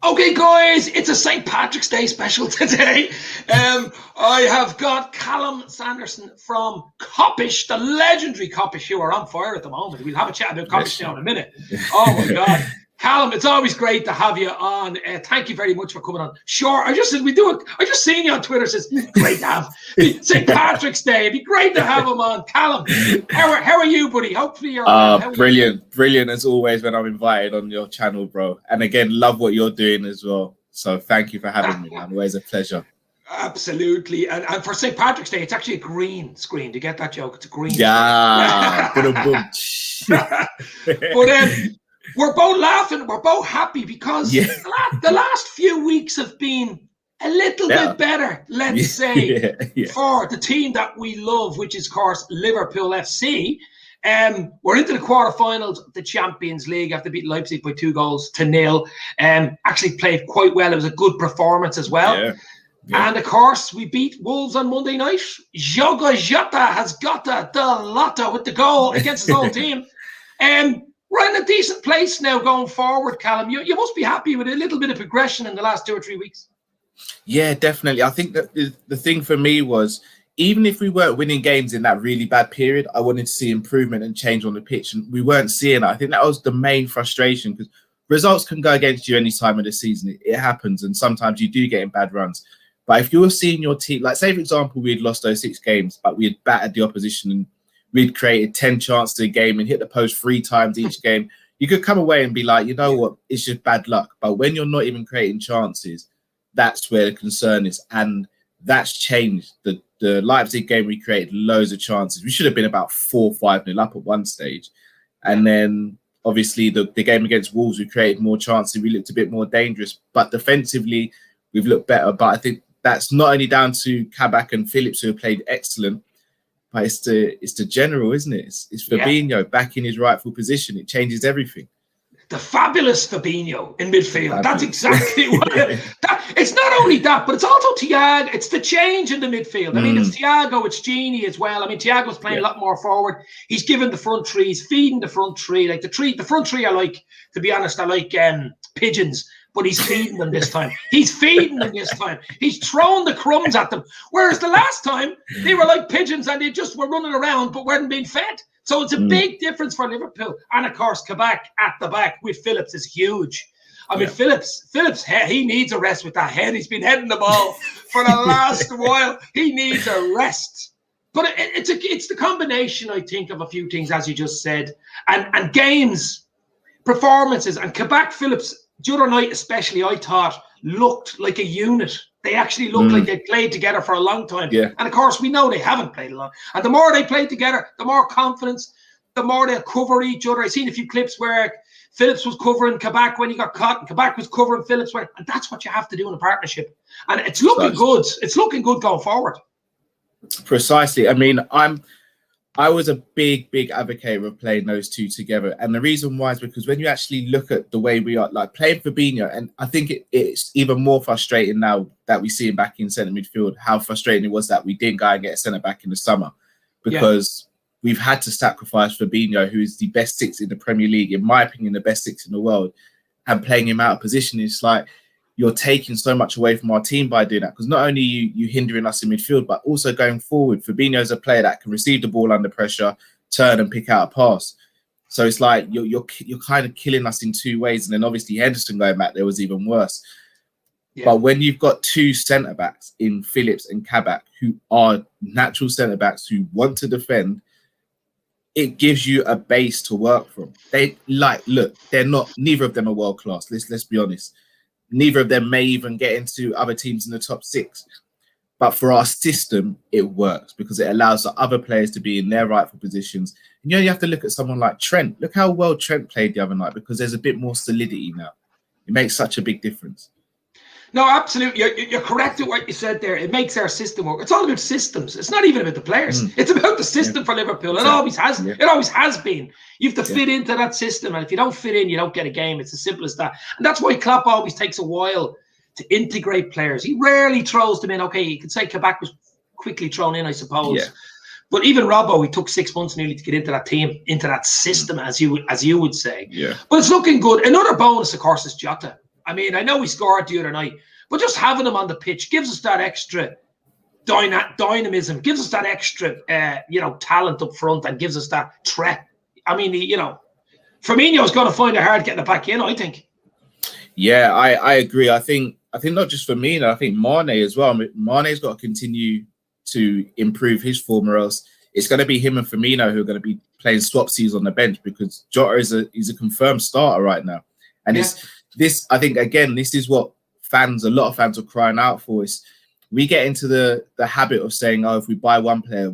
Okay, guys, it's a St. Patrick's Day special today. I have got Callum Sanderson from Kopish, the legendary Kopish, who are on fire at the moment. We'll have a chat about Kopish now in a minute. Oh, my God. Callum, it's always great to have you on. Thank you very much for coming on. Sure, I just seen you on Twitter. It says, great to have St. Patrick's Day. It'd be great to have him on. Callum, how are you, buddy? Hopefully you're well. Brilliant as always when I'm invited on your channel, bro. And again, love what you're doing as well. So thank you for having me, man. Always a pleasure. Absolutely. And for St. Patrick's Day, it's actually a green screen. Do you get that joke? It's a green screen. But we're both laughing, we're both happy because the last few weeks have been a little bit better, let's say, for the team that we love, which is, of course, Liverpool FC. We're into the quarterfinals of the Champions League after beating Leipzig by 2-0. Actually played quite well. It was a good performance as well. And, of course, we beat Wolves on Monday night. Jota has got the lotto with the goal against his own team. We're in a decent place now going forward, Callum. You must be happy with a little bit of progression in the last 2 or 3 weeks. Yeah, definitely. I think that the thing for me was, even if we weren't winning games in that really bad period, I wanted to see improvement and change on the pitch. And we weren't seeing it. I think that was the main frustration, because results can go against you any time of the season. It happens. And sometimes you do get in bad runs. But if you were seeing your team, like say, for example, we had lost those 6 games, but we had battered the opposition and we'd created 10 chances a game and hit the post 3 times each game, you could come away and be like, you know what, it's just bad luck. But when you're not even creating chances, that's where the concern is. And that's changed. The Leipzig game, we created loads of chances. We should have been about 4-5-0 up at one stage. And then obviously the game against Wolves, we created more chances. We looked a bit more dangerous. But defensively, we've looked better. But I think that's not only down to Kabak and Phillips, who have played excellent, but it's the general, isn't it? It's Fabinho back in his rightful position. It changes everything. The fabulous Fabinho in midfield. That's exactly what it's not only that, but it's also Thiago. It's the change in the midfield. I mean, it's Thiago, it's Gini as well. I mean, Thiago's playing a lot more forward. He's given the front three, he's feeding the front three. Like the front three, I like, to be honest, I like pigeons. But he's feeding them this time. He's feeding them this time. He's throwing the crumbs at them. Whereas the last time, they were like pigeons and they just were running around but weren't being fed. So it's a big difference for Liverpool. And, of course, Kabak at the back with Phillips is huge. I mean, Phillips, he needs a rest with that head. He's been heading the ball for the last while. He needs a rest. But it's the combination, I think, of a few things, as you just said. And games, performances, and Kabak Phillips, the other night especially, I thought, looked like a unit. They actually looked like they played together for a long time. And, of course, we know they haven't played a long. And the more they play together, the more confidence, the more they'll cover each other. I've seen a few clips where Phillips was covering Kabak when he got caught, and Kabak was covering Phillips. And that's what you have to do in a partnership. And it's looking good. It's looking good going forward. Precisely. I mean, I was a big advocate of playing those two together. And the reason why is because when you actually look at the way we are, like playing Fabinho, and I think it's even more frustrating now that we see him back in centre midfield, how frustrating it was that we didn't go and get a centre back in the summer, because we've had to sacrifice Fabinho, who is the best 6 in the Premier League, in my opinion, the best 6 in the world, and playing him out of position. It's like you're taking so much away from our team by doing that, because not only you hindering us in midfield, but also going forward. Fabinho is a player that can receive the ball under pressure, turn and pick out a pass. So it's like you're kind of killing us in 2 ways. And then obviously Henderson going back there was even worse. But when you've got 2 centre-backs in Phillips and Kabak, who are natural centre-backs who want to defend, it gives you a base to work from. Neither of them are world-class. Let's be honest. Neither of them may even get into other teams in the top 6. But for our system, it works because it allows the other players to be in their rightful positions. And you have to look at someone like Trent. Look how well Trent played the other night, because there's a bit more solidity now. It makes such a big difference. No, absolutely. You're correct with what you said there. It makes our system work. It's all about systems. It's not even about the players. It's about the system for Liverpool. It always has. It always has been. You have to fit into that system, and if you don't fit in, you don't get a game. It's as simple as that. And that's why Klopp always takes a while to integrate players. He rarely throws them in. Okay, you could say Kabak was quickly thrown in, I suppose. But even Robbo, he took 6 months nearly to get into that team, into that system, as you would say. But it's looking good. Another bonus, of course, is Jota. I mean, I know he scored the other night, but just having him on the pitch gives us that extra dynamism, gives us that extra, talent up front, and gives us that threat. I mean, Firmino's going to find it hard getting it back in, I think. Yeah, I agree. I think not just Firmino, I think Mane as well. Mane's got to continue to improve his form, or else it's going to be him and Firmino who are going to be playing swapsies on the bench, because Jota is a confirmed starter right now. And this, I think, again, this is what a lot of fans are crying out for. Is we get into the habit of saying, oh, if we buy one player,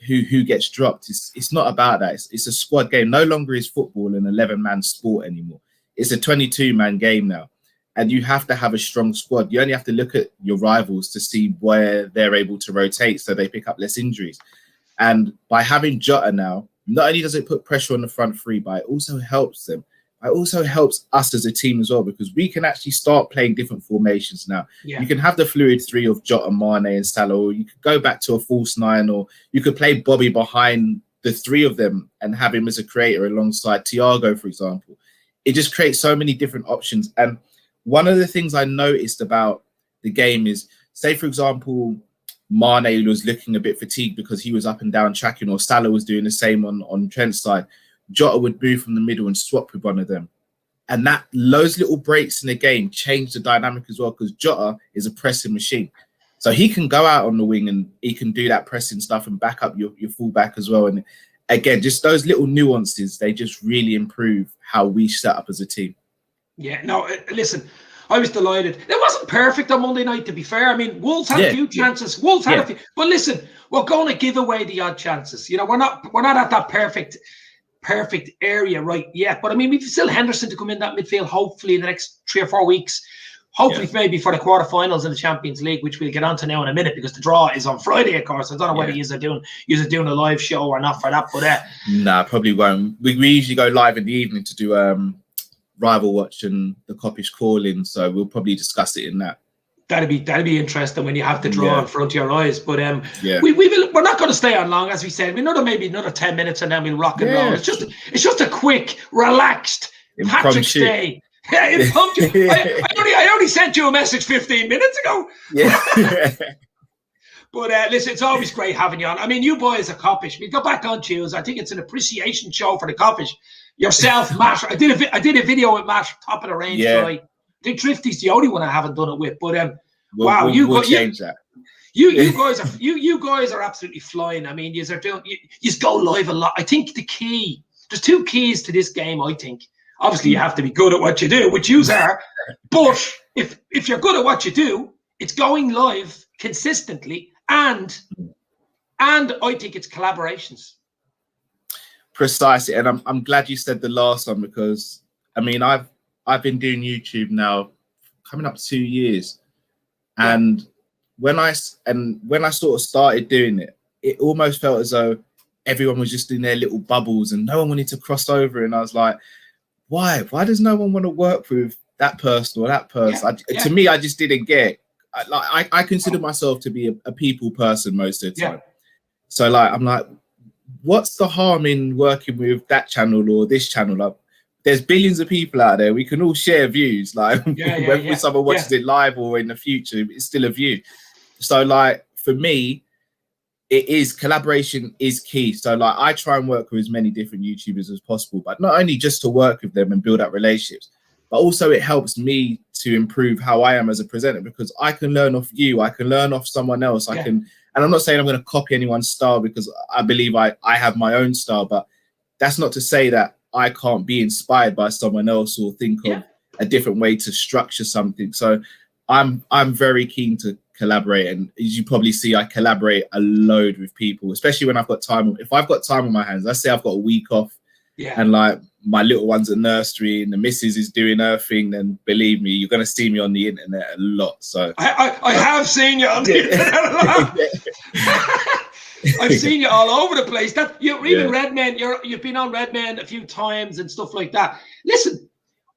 who gets dropped? It's not about that. It's a squad game. No longer is football an 11-man sport anymore. It's a 22-man game now. And you have to have a strong squad. You only have to look at your rivals to see where they're able to rotate so they pick up less injuries. And by having Jota now, not only does it put pressure on the front three, but it also helps them. It also helps us as a team as well, because we can actually start playing different formations now. Yeah. You can have the fluid three of Jota, Mane and Salah, or you could go back to a false nine, or you could play Bobby behind the three of them and have him as a creator alongside Thiago, for example. It just creates so many different options. And one of the things I noticed about the game is, say, for example, Mane was looking a bit fatigued because he was up and down tracking, or Salah was doing the same on Trent's side. Jota would move from the middle and swap with one of them. And those little breaks in the game changed the dynamic as well, because Jota is a pressing machine. So he can go out on the wing and he can do that pressing stuff and back up your fullback as well. And again, just those little nuances, they just really improve how we set up as a team. Yeah, no, listen, I was delighted. It wasn't perfect on Monday night, to be fair. I mean, Wolves had a few chances. Wolves had a few. But listen, we're going to give away the odd chances. You know, we're not at that perfect area right yet. But I mean, we've still Henderson to come in that midfield, hopefully in the next 3 or 4 weeks. Hopefully, maybe for the quarterfinals in the Champions League, which we'll get onto now in a minute, because the draw is on Friday, of course. I don't know whether you're doing a live show or not for that, but nah, probably won't. We usually go live in the evening to do Rival Watch and the Kopish call-in, so we'll probably discuss it in that. That'd be interesting when you have the draw in front of your eyes. But we're not going to stay on long, as we said. Maybe another 10 minutes, and then we'll rock and roll. It's just a quick, relaxed Patrick's Day. Yeah, I only sent you a message 15 minutes ago. Yeah. But listen, it's always great having you on. I mean, you boys are Kop-ish. We go back on Tuesday. I think it's an appreciation show for the Kop-ish. Yourself, Matt. I did a video with Matt, top of the range tonight. I think Drifty's the only one I haven't done it with. But we'll change that. You guys are absolutely flying. I mean, you go live a lot. I think there's 2 keys to this game, I think. Obviously, you have to be good at what you do, which you are. But if you're good at what you do, it's going live consistently, and I think it's collaborations. Precisely, and I'm glad you said the last one, because I mean I've been doing YouTube now coming up 2 years, and when I sort of started doing it, it almost felt as though everyone was just in their little bubbles and no one wanted to cross over, and I was like, why does no one want to work with that person or that person? To me, I just didn't get. I consider myself to be a people person most of the time. So I'm like, what's the harm in working with that channel or this channel? Like, there's billions of people out there. We can all share views. Like whether someone watches it live or in the future, it's still a view. So for me, collaboration is key. So I try and work with as many different YouTubers as possible, but not only just to work with them and build up relationships, but also it helps me to improve how I am as a presenter, because I can learn off you. I can learn off someone else. And I'm not saying I'm going to copy anyone's style, because I believe I have my own style, but that's not to say that I can't be inspired by someone else or think of a different way to structure something. So I'm very keen to collaborate, and as you probably see, I collaborate a load with people, especially when I've got time. If I've got time on my hands, let's say I've got a week off, and my little one's at nursery and the missus is doing her thing, then believe me, you're going to see me on the internet a lot. So I have seen you on the internet a lot. I've seen you all over the place. That you're even Redman. You've been on Redman a few times and stuff like that. Listen,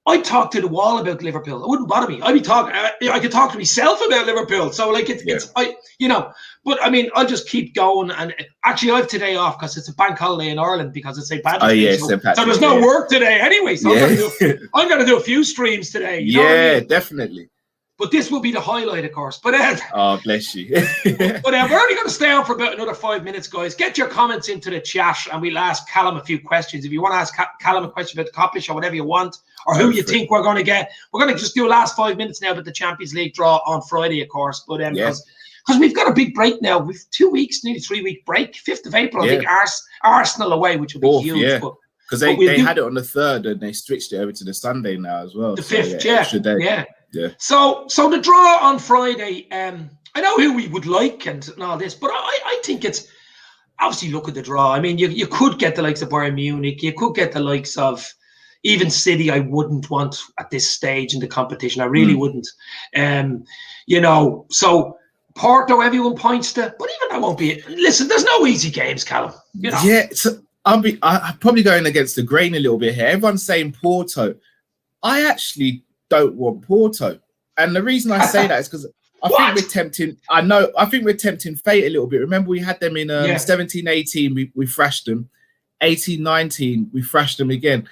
I'd talk to the wall about Liverpool. It wouldn't bother me. I'd be talking. I could talk to myself about Liverpool. So like it's But I mean, I'll just keep going. And actually, I have today off because it's a bank holiday in Ireland because it's St. Patrick's Day. So there's no work today anyway. So I'm going to do a few streams today. You know what I mean? Definitely. But this will be the highlight, of course. But oh, bless you. But we're only going to stay on for about another 5 minutes, guys. Get your comments into the chat, and we'll ask Callum a few questions. If you want to ask Callum a question about the Kop-ish or whatever you want, or who you think we're going to get, we're going to just do a last 5 minutes now about the Champions League draw on Friday, of course. But because we've got a big break now, we've 2 weeks, nearly 3 week break. 5th of April, I think Arsenal away, which will be huge. Yeah. Because they had it on the 3rd and they switched it over to the Sunday now as well. The 5th, yeah. So the draw on Friday, I know who we would like and all this, but I think it's obviously look at the draw. I mean, you could get the likes of Bayern Munich, you could get the likes of even City. I wouldn't want at this stage in the competition. I really wouldn't. So Porto, everyone points to, but even that won't be it. Listen, there's no easy games, Callum. Yeah, so I'm probably going against the grain a little bit here. Everyone's saying Porto. I actually don't want Porto, and the reason I say that is because I think we're tempting. I think we're tempting fate a little bit. Remember, we had them in 17-18. We thrashed them. 18-19, we thrashed them again.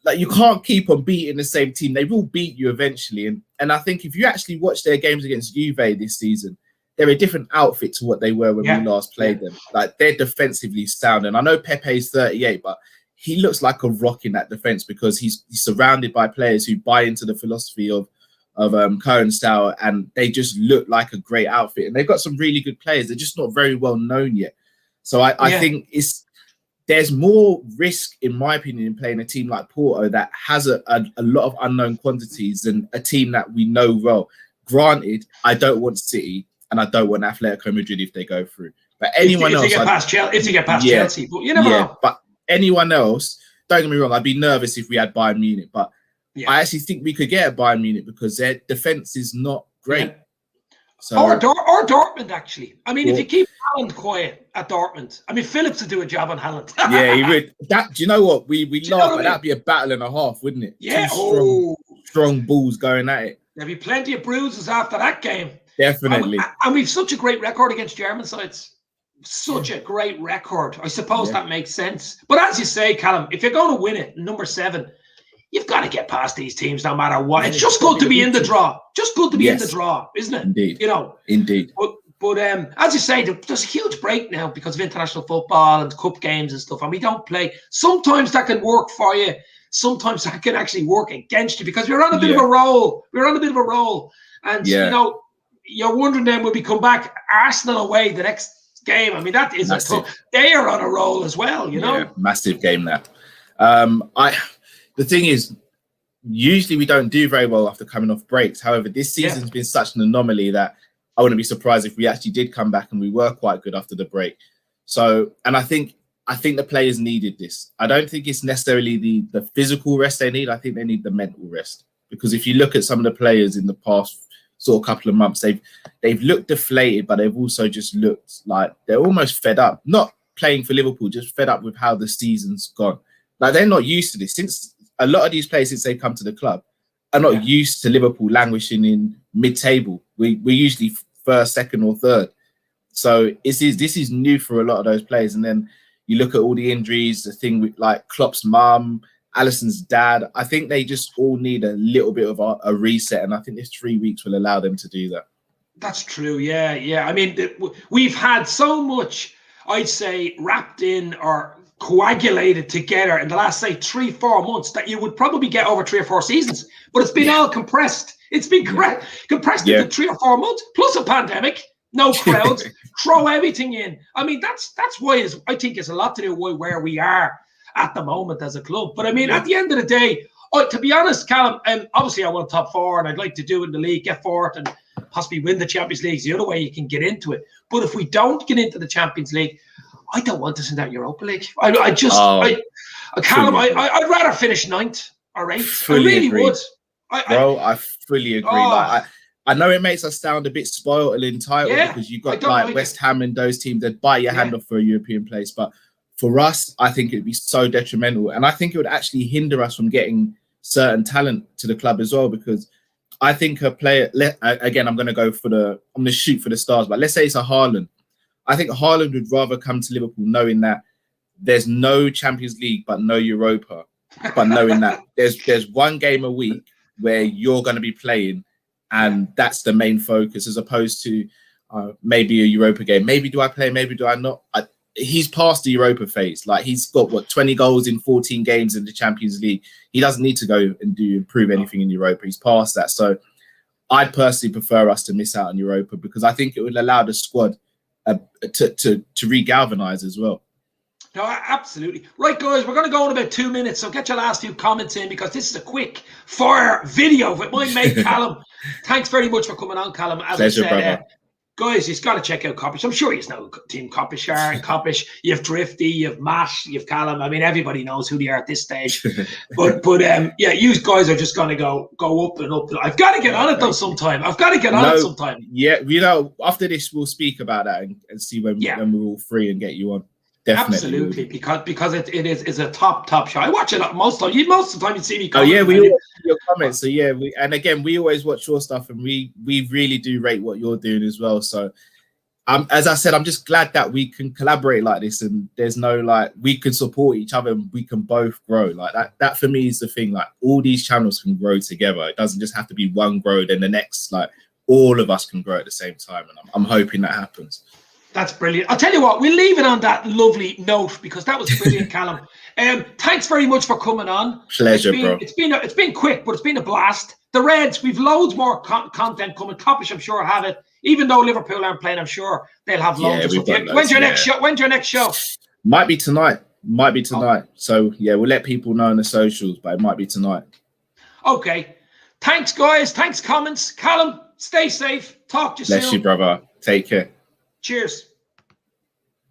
Like, you can't keep on beating the same team. They will beat you eventually. And I think if you actually watch their games against Juve this season, they're a different outfit to what they were when we last played them. Like, they're defensively sound. And I know Pepe's 38, but he looks like a rock in that defense because he's surrounded by players who buy into the philosophy of Cohen's style, and they just look like a great outfit. And they've got some really good players. They're just not very well known yet. So I think there's more risk, in my opinion, in playing a team like Porto that has a lot of unknown quantities than a team that we know well. Granted, I don't want City and I don't want Atletico Madrid if they go through. But anyone else, if you get past Chelsea, but you never know. But anyone else, don't get me wrong, I'd be nervous if we had Bayern Munich, but I actually think we could get a Bayern Munich because their defense is not great. Yeah. So, or Dortmund, actually. I mean, if you keep Haaland quiet at Dortmund, I mean, Phillips would do a job on Haaland. Yeah, he would. Do you know what? We laugh, but that'd be a battle and a half, wouldn't it? Yeah. Strong bulls going at it. There'd be plenty of bruises after that game. Definitely. And we've such a great record against German sides. Such a great record. I suppose that makes sense. But as you say, Callum, if you're going to win it, number 7, you've got to get past these teams no matter what. It's just good to be in the draw. Just good to be in the draw, isn't it? Indeed. Indeed. But as you say, there's a huge break now because of international football and cup games and stuff, and we don't play. Sometimes that can work for you. Sometimes that can actually work against you because we're on a bit of a roll. And, you're wondering then when we come back, Arsenal away the next game. I mean, that is tough. They are on a roll as well, you know? Yeah, massive game now. The thing is, usually we don't do very well after coming off breaks. However, this season's been such an anomaly that I wouldn't be surprised if we actually did come back and we were quite good after the break. So, and I think the players needed this. I don't think it's necessarily the physical rest they need. I think they need the mental rest. Because if you look at some of the players in the past sort of couple of months, they've looked deflated, but they've also just looked like they're almost fed up. Not playing for Liverpool, just fed up with how the season's gone. Like, they're not used to this. Since a lot of these players, since they've come to the club, are not used to Liverpool languishing in mid-table. We're usually first, second, or third. So this is new for a lot of those players. And then you look at all the injuries, the thing with like Klopp's mum, Alisson's dad. I think they just all need a little bit of a reset, and I think this 3 weeks will allow them to do that. That's true. Yeah. I mean, we've had so much, I'd say, wrapped in or coagulated together in the last, say, 3-4 months that you would probably get over 3 or 4 seasons. But it's been all compressed. It's been compressed into 3 or 4 months, plus a pandemic, no crowds, throw everything in. I mean, that's why I think it's a lot to do with where we are at the moment as a club. But I mean, at the end of the day, to be honest, Callum, obviously I want top 4 and I'd like to do it in the league, get 4th and possibly win the Champions League. It's the other way you can get into it. But if we don't get into the Champions League, I don't want us in that Europa League. Callum, I'd rather finish 9th or 8th. I really would. I fully agree. Like, I know it makes us sound a bit spoiled and entitled because you've got like West Ham and those teams that bite your hand off for a European place. But for us, I think it'd be so detrimental. And I think it would actually hinder us from getting certain talent to the club as well, because I think a player, again, I'm going to shoot for the stars, but let's say it's a Haaland. I think Haaland would rather come to Liverpool knowing that there's no Champions League, but no Europa, but knowing that there's one game a week where you're going to be playing, and that's the main focus, as opposed to maybe a Europa game. Maybe do I play? Maybe do I not? He's past the Europa phase. Like, he's got 20 goals in 14 games in the Champions League. He doesn't need to go and improve anything in Europa. He's past that. So I'd personally prefer us to miss out on Europa, because I think it would allow the squad to re-galvanise as well. No, absolutely. Right, guys, we're going to go in about 2 minutes, so get your last few comments in, because this is a quick fire video with my mate Callum. Thanks very much for coming on, Callum. As Pleasure, I said, brother. Guys, you've got to check out Kopish. I'm sure you know Team Kopish are and Kop-ish. You have Drifty, you have Matt, you have Callum. I mean, everybody knows who they are at this stage. But yeah, you guys are just going to go up and up. I've got to get on it though sometime. Yeah, you know, after this we'll speak about that and see when we're all free and get you on. Definitely. Absolutely, because it is a top show. I watch it most of the time. You see me. Oh yeah, we always see your comments. So yeah, we always watch your stuff, and we really do rate what you're doing as well. So, as I said, I'm just glad that we can collaborate like this, and there's no we can support each other, and we can both grow like that. That for me is the thing. Like, all these channels can grow together. It doesn't just have to be one grow, then the next. Like, all of us can grow at the same time, and I'm hoping that happens. That's brilliant. I'll tell you what, we'll leave it on that lovely note, because that was brilliant, Callum. Thanks very much for coming on. Pleasure, bro. It's been quick, but it's been a blast. The Reds, we've loads more content coming. Kop-ish, I'm sure, have it. Even though Liverpool aren't playing, I'm sure they'll have loads of stuff. When's your next show? Might be tonight. So yeah, we'll let people know on the socials, but it might be tonight. Okay. Thanks, guys. Thanks, comments. Callum, stay safe. Talk to you soon. Bless you, brother. Take care. Cheers.